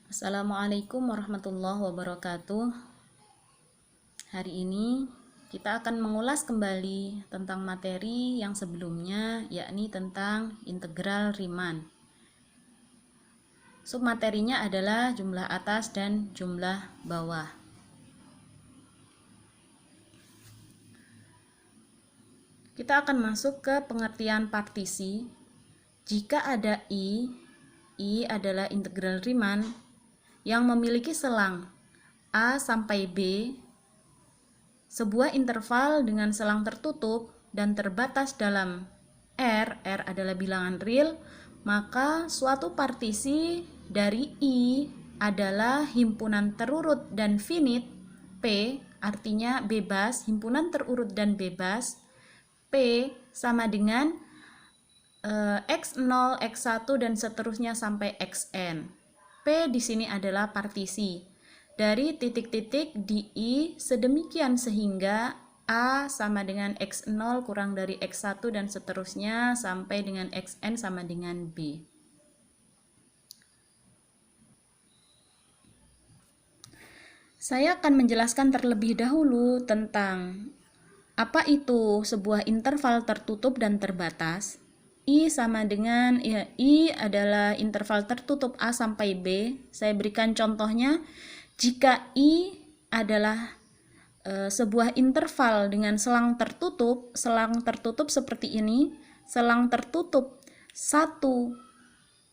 Assalamualaikum warahmatullahi wabarakatuh. Hari ini kita akan mengulas kembali tentang materi yang sebelumnya, yakni tentang integral Riemann. Submaterinya adalah jumlah atas dan jumlah bawah. Kita akan masuk ke pengertian partisi. Jika ada I adalah integral Riemann yang memiliki selang A sampai B, sebuah interval dengan selang tertutup dan terbatas dalam R adalah bilangan real, maka suatu partisi dari I adalah himpunan terurut dan finit, P artinya bebas, himpunan terurut dan bebas, P sama dengan X0, X1 dan seterusnya sampai Xn. P di sini adalah partisi dari titik-titik di I sedemikian sehingga A sama dengan X0 kurang dari X1 dan seterusnya sampai dengan Xn sama dengan B. Saya akan menjelaskan terlebih dahulu tentang apa itu sebuah interval tertutup dan terbatas. I sama dengan, I adalah interval tertutup A sampai B. Saya berikan contohnya, jika I adalah sebuah interval dengan selang tertutup seperti ini, selang tertutup 1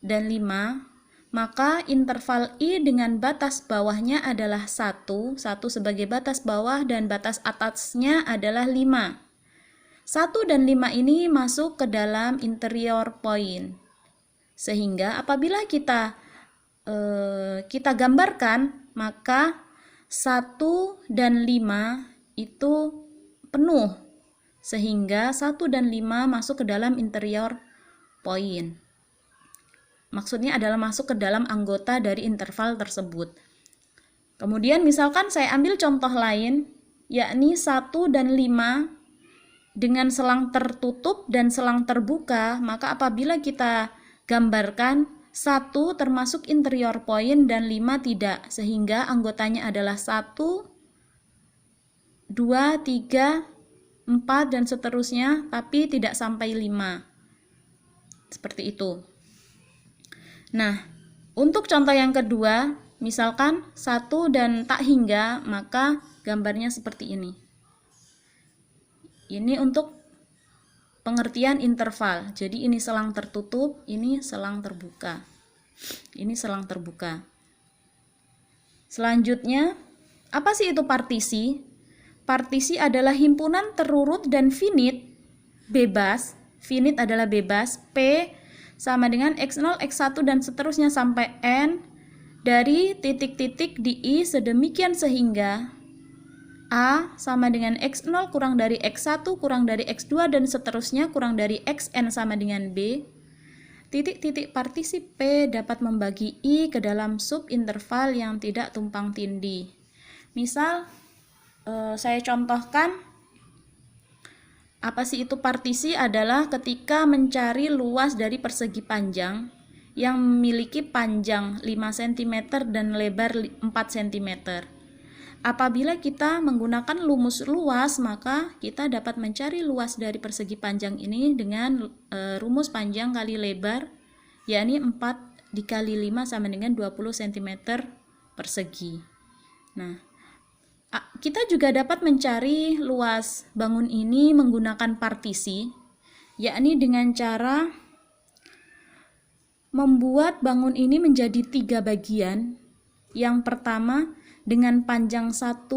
dan 5, maka interval I dengan batas bawahnya adalah 1 sebagai batas bawah dan batas atasnya adalah 5. 1 dan 5 ini masuk ke dalam interior point. Sehingga apabila kita gambarkan, maka 1 dan 5 itu penuh. Sehingga 1 dan 5 masuk ke dalam interior point. Maksudnya adalah masuk ke dalam anggota dari interval tersebut. Kemudian misalkan saya ambil contoh lain, yakni 1 dan 5 dengan selang tertutup dan selang terbuka, maka apabila kita gambarkan 1 termasuk interior point dan 5 tidak, sehingga anggotanya adalah 1, 2, 3, 4 dan seterusnya, tapi tidak sampai 5. Seperti itu. Nah, untuk contoh yang kedua, misalkan 1 dan tak hingga, maka gambarnya seperti ini. Ini untuk pengertian interval. Jadi ini selang tertutup, ini selang terbuka. Ini selang terbuka. Selanjutnya, apa sih itu partisi? Partisi adalah himpunan terurut dan finit, bebas. Finit adalah bebas. P sama dengan X0, X1 dan seterusnya sampai N dari titik-titik di I sedemikian sehingga A sama dengan X0 kurang dari X1 kurang dari X2 dan seterusnya kurang dari Xn sama dengan B. Titik-titik partisi P dapat membagi I ke dalam subinterval yang tidak tumpang tindih. Misal, saya contohkan, apa sih itu partisi adalah ketika mencari luas dari persegi panjang yang memiliki panjang 5 cm dan lebar 4 cm. Apabila kita menggunakan rumus luas, maka kita dapat mencari luas dari persegi panjang ini dengan rumus panjang kali lebar, yakni 4 dikali 5 sama dengan 20 cm persegi. Nah, kita juga dapat mencari luas bangun ini menggunakan partisi, yakni dengan cara membuat bangun ini menjadi 3 bagian. Yang pertama dengan panjang 1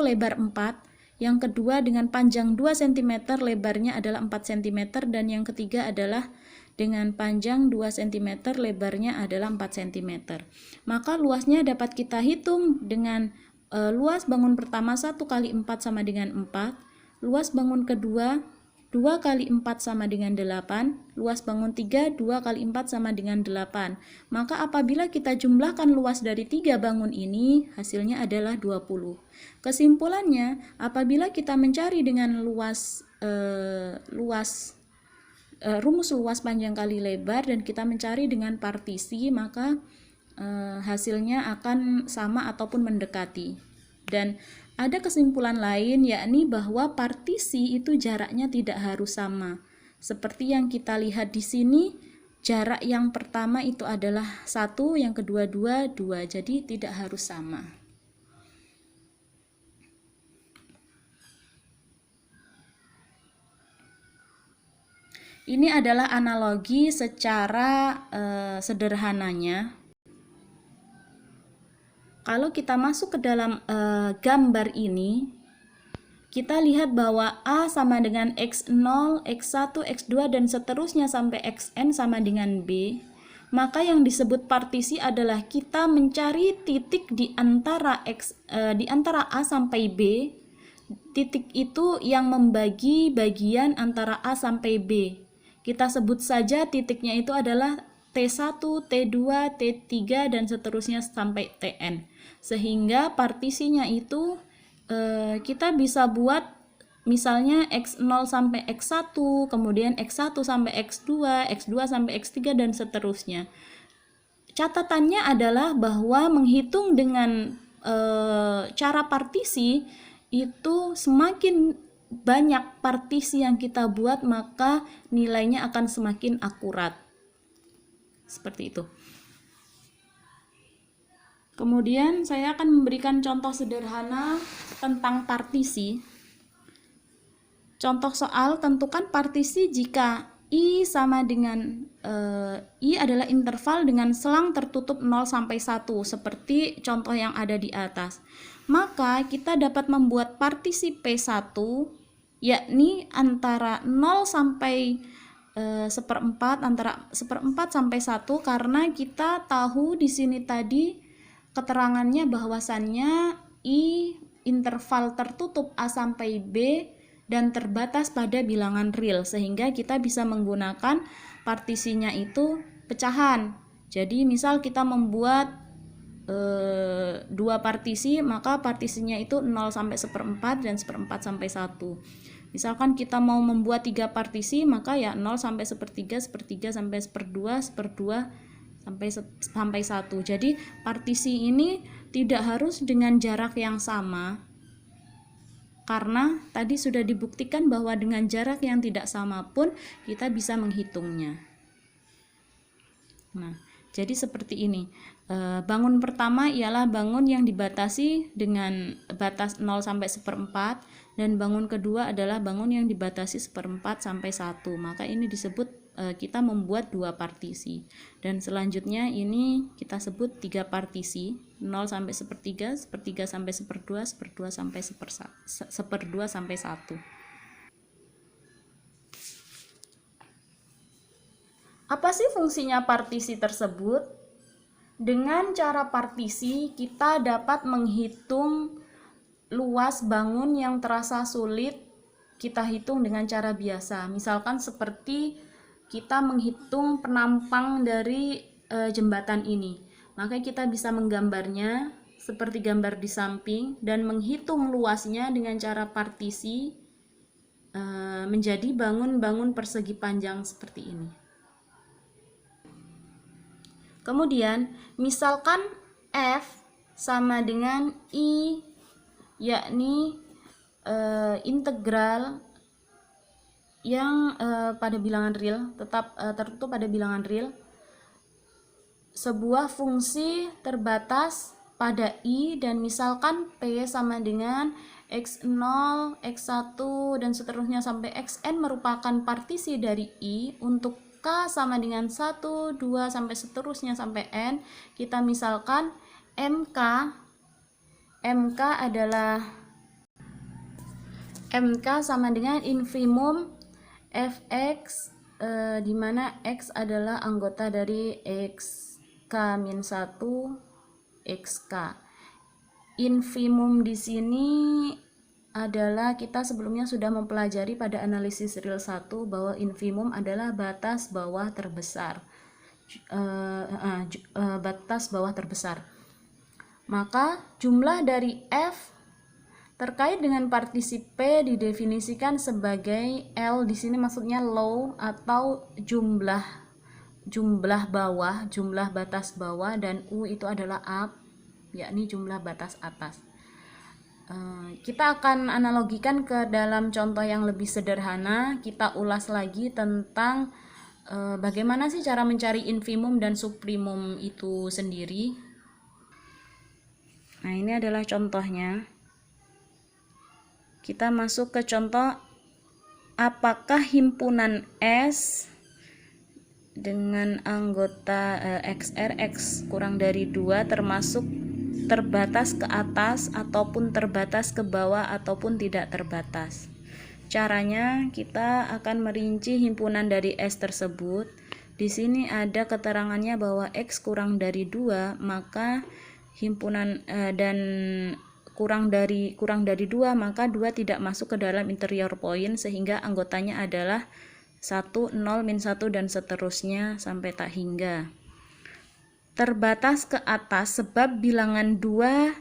lebar 4, yang kedua dengan panjang 2 cm lebarnya adalah 4 cm, dan yang ketiga adalah dengan panjang 2 cm lebarnya adalah 4 cm. Maka luasnya dapat kita hitung dengan luas bangun pertama 1 kali 4 sama dengan 4, luas bangun kedua 2 kali 4 sama dengan 8, luas bangun 3, 2 kali 4 sama dengan 8. Maka apabila kita jumlahkan luas dari 3 bangun ini, hasilnya adalah 20. Kesimpulannya, apabila kita mencari dengan luas rumus luas panjang kali lebar dan kita mencari dengan partisi, maka hasilnya akan sama ataupun mendekati. Dan ada kesimpulan lain, yakni bahwa partisi itu jaraknya tidak harus sama. Seperti yang kita lihat di sini, jarak yang pertama itu adalah 1, yang kedua 2, jadi tidak harus sama. Ini adalah analogi secara sederhananya. Kalau kita masuk ke dalam gambar ini, kita lihat bahwa A sama dengan X0, X1, X2, dan seterusnya sampai Xn sama dengan B. Maka yang disebut partisi adalah kita mencari titik di antara A sampai B. Titik itu yang membagi bagian antara A sampai B. Kita sebut saja titiknya itu adalah T1, T2, T3, dan seterusnya sampai Tn. Sehingga partisinya itu kita bisa buat misalnya X0 sampai X1, kemudian X1 sampai X2, X2 sampai X3, dan seterusnya. Catatannya adalah bahwa menghitung dengan cara partisi itu semakin banyak partisi yang kita buat, maka nilainya akan semakin akurat. Seperti itu. Kemudian saya akan memberikan contoh sederhana tentang partisi. Contoh soal, tentukan partisi jika I sama dengan I adalah interval dengan selang tertutup 0 sampai 1, seperti contoh yang ada di atas. Maka kita dapat membuat partisi P1, yakni antara 0 sampai seperempat, antara seperempat sampai 1, karena kita tahu di sini tadi keterangannya bahwasannya I interval tertutup A sampai B dan terbatas pada bilangan real, sehingga kita bisa menggunakan partisinya itu pecahan. Jadi misal kita membuat dua partisi, maka partisinya itu 0 sampai seperempat dan seperempat sampai 1. Misalkan kita mau membuat 3 partisi, maka ya 0 sampai sepertiga, sepertiga sampai seperdua, seperdua sampai 1. Jadi partisi ini tidak harus dengan jarak yang sama, karena tadi sudah dibuktikan bahwa dengan jarak yang tidak sama pun kita bisa menghitungnya. Nah, jadi seperti ini. Bangun pertama ialah bangun yang dibatasi dengan batas 0 sampai seperempat, dan bangun kedua adalah bangun yang dibatasi seperempat sampai 1. Maka ini disebut kita membuat 2 partisi. Dan selanjutnya ini kita sebut 3 partisi, 0 sampai sepertiga, sepertiga sampai seperdua, seperdua sampai seperdua sampai 1. Apa sih fungsinya partisi tersebut? Dengan cara partisi, kita dapat menghitung luas bangun yang terasa sulit kita hitung dengan cara biasa. Misalkan seperti kita menghitung penampang dari jembatan ini. Maka kita bisa menggambarnya seperti gambar di samping dan menghitung luasnya dengan cara partisi menjadi bangun-bangun persegi panjang seperti ini. Kemudian, misalkan F sama dengan I, yakni integral yang pada bilangan real, tetap tertutup pada bilangan real, sebuah fungsi terbatas pada I, dan misalkan P sama dengan X0, X1, dan seterusnya sampai Xn merupakan partisi dari I. Untuk K sama dengan 1, 2, sampai seterusnya sampai N, kita misalkan MK adalah MK sama dengan infimum Fx, di mana X adalah anggota dari Xk-1 Xk. Infimum di sini adalah, kita sebelumnya sudah mempelajari pada analisis real 1 bahwa infimum adalah batas bawah terbesar. Batas bawah terbesar. Maka jumlah dari F Terkait dengan partisip P didefinisikan sebagai L di sini maksudnya low atau jumlah bawah, jumlah batas bawah, dan U itu adalah up, yakni jumlah batas atas. Kita akan analogikan ke dalam contoh yang lebih sederhana. Kita ulas lagi tentang bagaimana sih cara mencari infimum dan suprimum itu sendiri. Nah, ini adalah contohnya. Kita masuk ke contoh, apakah himpunan S dengan anggota XR X kurang dari 2 termasuk terbatas ke atas ataupun terbatas ke bawah ataupun tidak terbatas. Caranya kita akan merinci himpunan dari S tersebut. Di sini ada keterangannya bahwa X kurang dari 2, maka himpunan dan kurang dari 2, maka 2 tidak masuk ke dalam interior point sehingga anggotanya adalah 1, 0, min 1 dan seterusnya sampai tak hingga. Terbatas ke atas sebab bilangan 2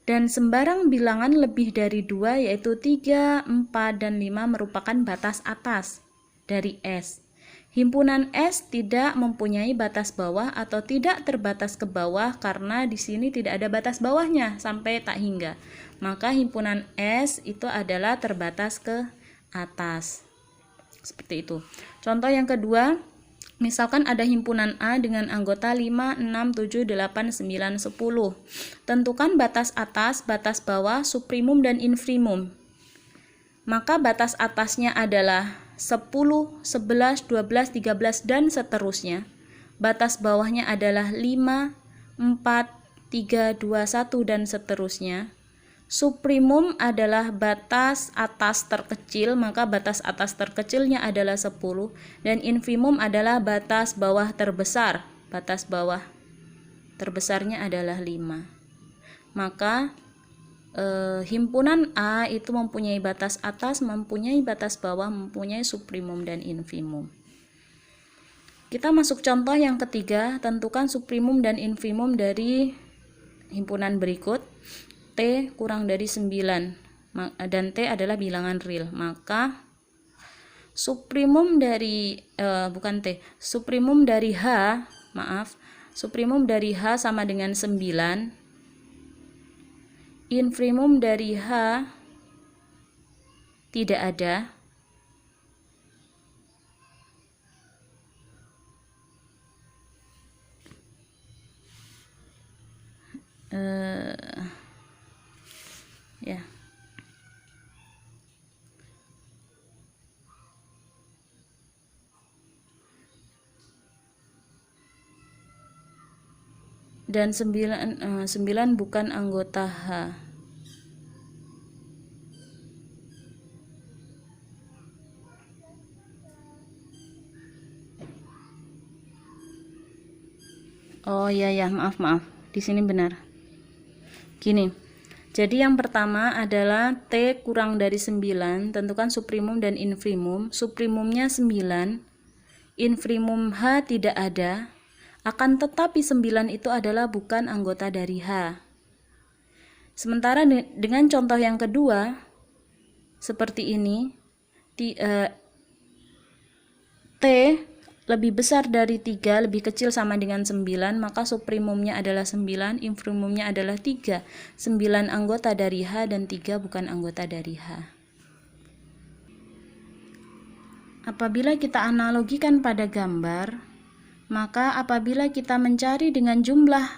dan sembarang bilangan lebih dari 2 yaitu 3, 4, dan 5 merupakan batas atas dari S. Himpunan S tidak mempunyai batas bawah atau tidak terbatas ke bawah karena di sini tidak ada batas bawahnya sampai tak hingga. Maka himpunan S itu adalah terbatas ke atas. Seperti itu. Contoh yang kedua, misalkan ada himpunan A dengan anggota 5, 6, 7, 8, 9, 10. Tentukan batas atas, batas bawah, suprimum, dan infimum. Maka batas atasnya adalah 10, 11, 12, 13, dan seterusnya. Batas bawahnya adalah 5, 4, 3, 2, 1, dan seterusnya. Suprimum adalah batas atas terkecil, maka batas atas terkecilnya adalah 10, dan infimum adalah batas bawah terbesar. Batas bawah terbesarnya adalah 5. Maka himpunan A itu mempunyai batas atas, mempunyai batas bawah, mempunyai suprimum dan infimum. Kita masuk contoh yang ketiga, tentukan suprimum dan infimum dari himpunan berikut. T kurang dari 9 dan T adalah bilangan real, maka suprimum dari suprimum dari H sama dengan 9. Infimum dari H tidak ada. Ya. Dan 9 bukan anggota H. Oh ya, maaf. Di sini benar. Gini. Jadi yang pertama adalah T kurang dari 9, tentukan suprimum dan infimum. Suprimumnya 9, infimum H tidak ada. Akan tetapi 9 itu adalah bukan anggota dari H. Sementara dengan contoh yang kedua, seperti ini, T lebih besar dari 3, lebih kecil sama dengan 9, maka suprimumnya adalah 9, infimumnya adalah 3. 9 anggota dari H dan 3 bukan anggota dari H. Apabila kita analogikan pada gambar, maka apabila kita mencari dengan jumlah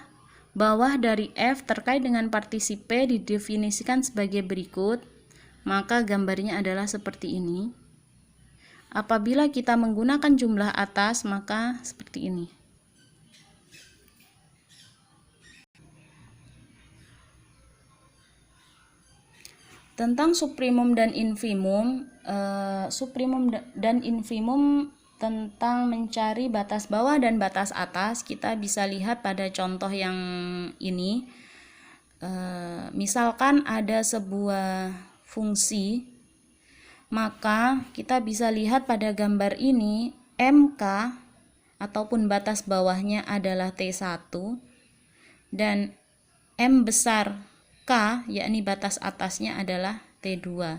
bawah dari F terkait dengan partisip P didefinisikan sebagai berikut, maka gambarnya adalah seperti ini. Apabila kita menggunakan jumlah atas, maka seperti ini. Tentang suprimum dan infimum, suprimum dan infimum tentang mencari batas bawah dan batas atas, kita bisa lihat pada contoh yang ini. Misalkan ada sebuah fungsi, maka kita bisa lihat pada gambar ini MK ataupun batas bawahnya adalah T1 dan M besar K, yakni batas atasnya adalah T2.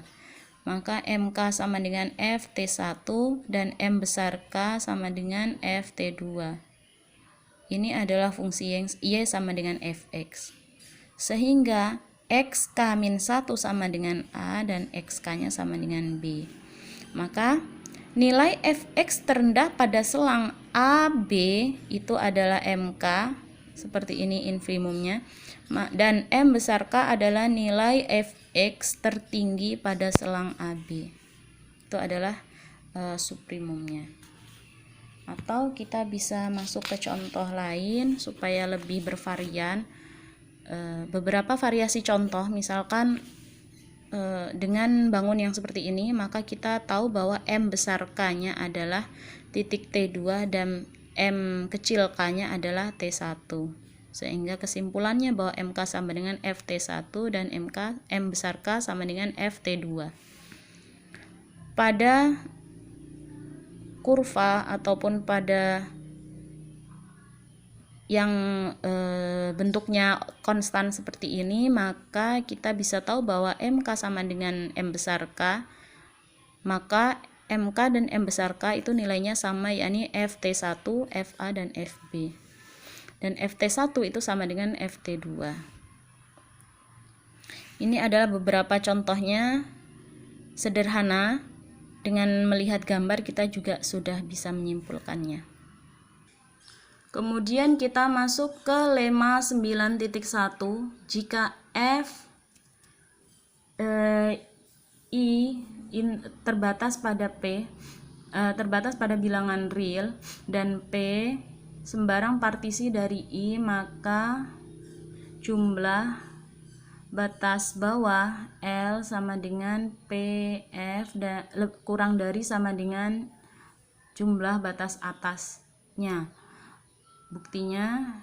Maka MK sama dengan F T1 dan M besar K sama dengan F T2. Ini adalah fungsi yang Y sama dengan Fx. Sehingga XK-1 sama dengan A dan XK-nya sama dengan B. Maka nilai Fx terendah pada selang AB itu adalah MK, seperti ini infimumnya, dan M besar K adalah nilai Fx tertinggi pada selang AB. Itu adalah suprimumnya. Atau kita bisa masuk ke contoh lain supaya lebih bervarian. Beberapa variasi contoh, misalkan dengan bangun yang seperti ini, maka kita tahu bahwa M besar K-nya adalah titik T2 dan M kecil K-nya adalah T1. Sehingga kesimpulannya bahwa MK sama dengan FT1 dan M besar K sama dengan FT2. Pada kurva ataupun pada yang bentuknya konstan seperti ini, maka kita bisa tahu bahwa MK sama dengan M besar K, maka MK dan M besar K itu nilainya sama, yakni FT1, FA, dan FB. Dan FT1 itu sama dengan FT2. Ini adalah beberapa contohnya, sederhana. Dengan melihat gambar kita juga sudah bisa menyimpulkannya. Kemudian kita masuk ke lema 9.1. Jika F I terbatas pada P, terbatas pada bilangan real, dan P sembarang partisi dari I, maka jumlah batas bawah L sama dengan PF dan kurang dari sama dengan jumlah batas atasnya. Buktinya,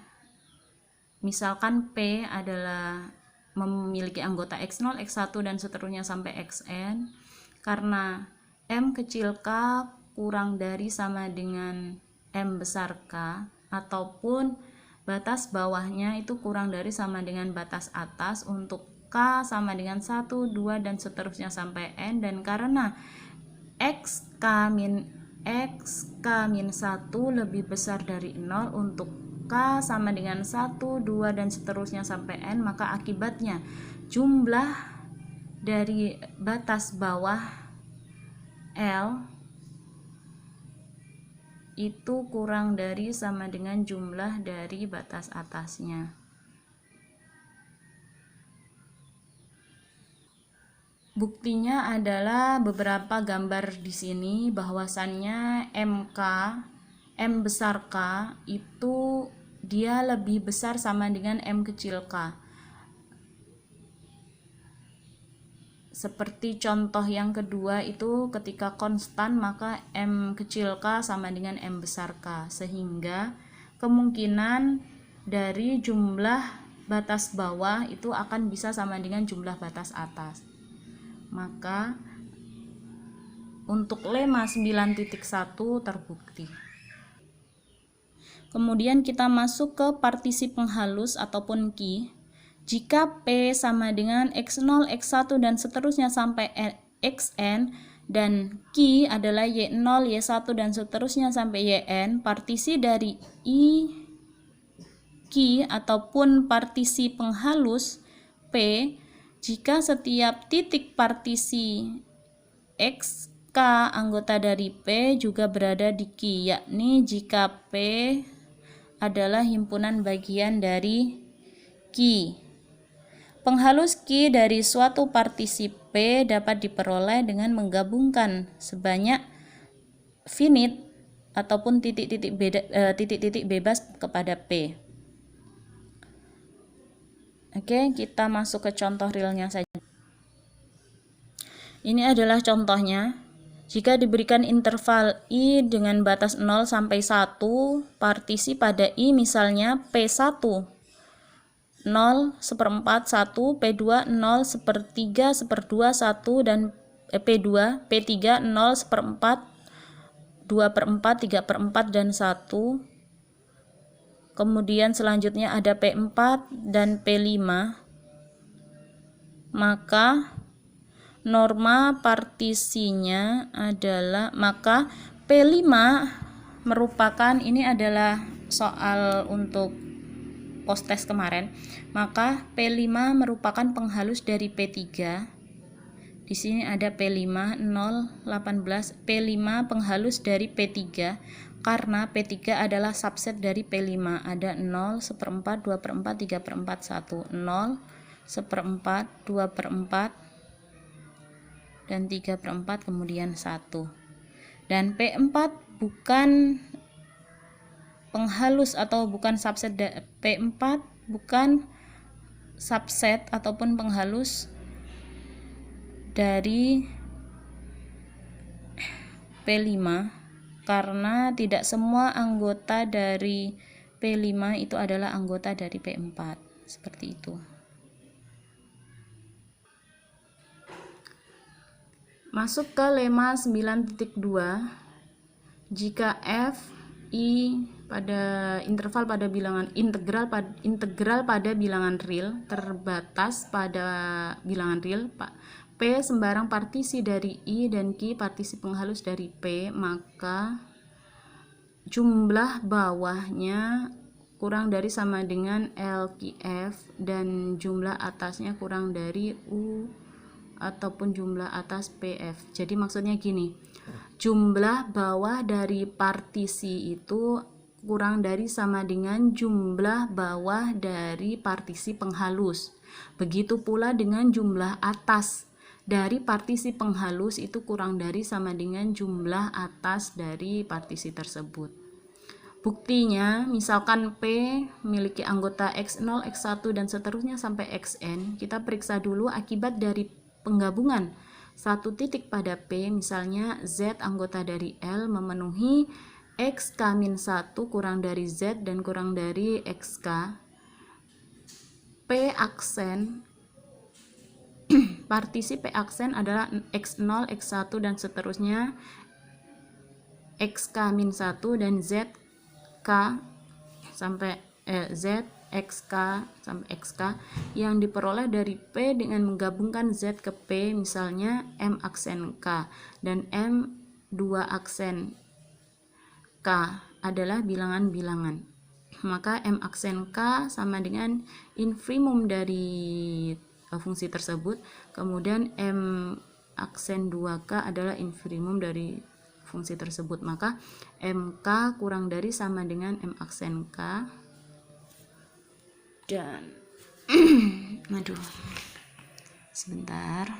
misalkan P adalah memiliki anggota X0, X1 dan seterusnya sampai Xn, karena M kecil K kurang dari sama dengan M besar K, ataupun batas bawahnya itu kurang dari sama dengan batas atas untuk K sama dengan 1, 2, dan seterusnya sampai N, dan karena XK-1 lebih besar dari 0 untuk K sama dengan 1, 2, dan seterusnya sampai N, maka akibatnya jumlah dari batas bawah L itu kurang dari sama dengan jumlah dari batas atasnya. Buktinya adalah beberapa gambar di sini, bahwasannya MK, M besar K itu dia lebih besar sama dengan M kecil K. Seperti contoh yang kedua itu ketika konstan, maka M kecil K sama dengan M besar K, sehingga kemungkinan dari jumlah batas bawah itu akan bisa sama dengan jumlah batas atas. Maka untuk lema 9.1 terbukti. Kemudian kita masuk ke partisi penghalus ataupun Q. Jika P sama dengan X0, X1 dan seterusnya sampai Xn, dan Q adalah Y0, Y1 dan seterusnya sampai Yn, partisi dari I Q ataupun partisi penghalus P, jika setiap titik partisi XK anggota dari P juga berada di Q, yakni jika P adalah himpunan bagian dari Q. Penghalus Q dari suatu partisi P dapat diperoleh dengan menggabungkan sebanyak finite ataupun titik-titik bebas kepada P. Oke, kita masuk ke contoh realnya saja. Ini adalah contohnya. Jika diberikan interval I dengan batas 0 sampai 1, partisi pada I misalnya P1 0 seperempat 1, P2 0 sepertiga seperdua 1, dan P2 P3 0 seperempat 2 per 4, 3 per 4, dan 1. Kemudian selanjutnya ada P4 dan P5. maka norma partisinya adalah, maka P5 merupakan, ini adalah soal untuk post test kemarin, maka P5 merupakan penghalus dari P3. Di sini ada P5 0 18, P5 penghalus dari P3 karena P3 adalah subset dari P5. Ada 0, 1/4, 2/4, 3/4, 1. 0, 1/4, 2/4 dan 3/4, kemudian 1. Dan P4 bukan penghalus atau bukan subset, P4 bukan subset ataupun penghalus dari P5 karena tidak semua anggota dari P5 itu adalah anggota dari P4, seperti itu. Masuk ke lemma 9.2. Jika f i pada interval pada bilangan integral pada bilangan real terbatas pada bilangan real, P sembarang partisi dari I dan Q partisi penghalus dari P, maka jumlah bawahnya kurang dari sama dengan LQF dan jumlah atasnya kurang dari U ataupun jumlah atas PF. Jadi maksudnya gini, jumlah bawah dari partisi itu kurang dari sama dengan jumlah bawah dari partisi penghalus. Begitu pula dengan jumlah atas dari partisi penghalus itu kurang dari sama dengan jumlah atas dari partisi tersebut. Buktinya, misalkan P memiliki anggota X0, X1 dan seterusnya sampai Xn, kita periksa dulu akibat dari penggabungan satu titik pada P, misalnya Z anggota dari L memenuhi Xk-1 kurang dari Z dan kurang dari Xk. P aksen partisi P aksen adalah X0, X1 dan seterusnya Xk-1 dan ZK sampai Z XK sampai XK yang diperoleh dari P dengan menggabungkan Z ke P, misalnya M aksen K dan M2 aksen K adalah bilangan-bilangan. Maka M aksen K sama dengan infimum dari fungsi tersebut, kemudian M aksen 2K adalah infimum dari fungsi tersebut, maka MK kurang dari sama dengan M aksen K dan aduh sebentar.